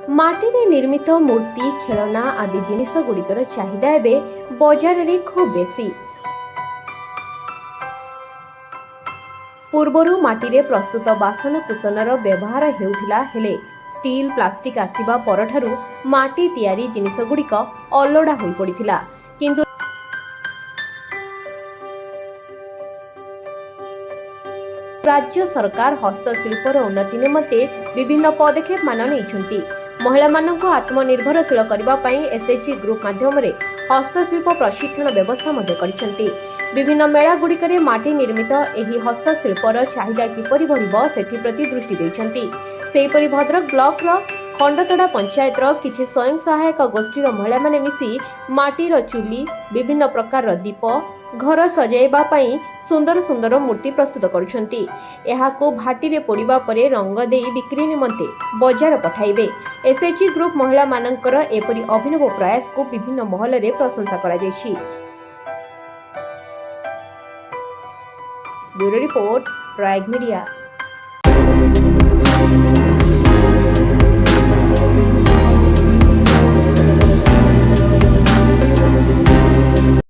ମାଟିରେ ନିର୍ମିତ ମୂର୍ତ୍ତି ଖେଳନା ଆଦି ଜିନିଷଗୁଡ଼ିକର ଚାହିଦା ଏବେ ବଜାରରେ ଖୁବ୍ ବେଶୀ। ପୂର୍ବରୁ ମାଟିରେ ପ୍ରସ୍ତୁତ ବାସନକୁସନର ବ୍ୟବହାର ହେଉଥିଲା, ହେଲେ ଷ୍ଟିଲ୍ ପ୍ଲାଷ୍ଟିକ୍ ଆସିବା ପରଠାରୁ ମାଟି ତିଆରି ଜିନିଷଗୁଡ଼ିକ ଅଲୋଡା ହୋଇପଡ଼ିଥିଲା। କିନ୍ତୁ राज्य सरकार हस्तशिल्पर उन्नति निमंते विभिन्न पदक्षेप मान नहीं। महिला मानक आत्मनिर्भरशील करने एसएचजी ग्रुप माध्यम हस्तशिल्प प्रशिक्षण व्यवस्था करिसेंती। विभिन्न मेला गुड़िकरे माटी निर्मित एही हस्तशिल्पर चाहिदा किपरि बढ़िबो सेथि प्रति दृष्टि दैछंती। सेहीपरि भद्रक ब्लॉक खंडतड़ा पंचायत किछि स्वयं सहायक गोष्ठीर महिला माने मिसी माटीर चुली, विभिन्न प्रकार दीप, घर सजाइबा पई सुंदर सुंदर मूर्ति प्रस्तुत करुछंती। एहाको भाटीरे पोड़िबा परे रंग देई बिक्री निमंते बजार पठाइबे। एसएचजी ग्रुप महिला मानकर एपरि अभिनव प्रयास को विभिन्न महल रे प्रशंसा करा जायछि। ब्यूरो रिपोर्ट, प्राइग मीडिया।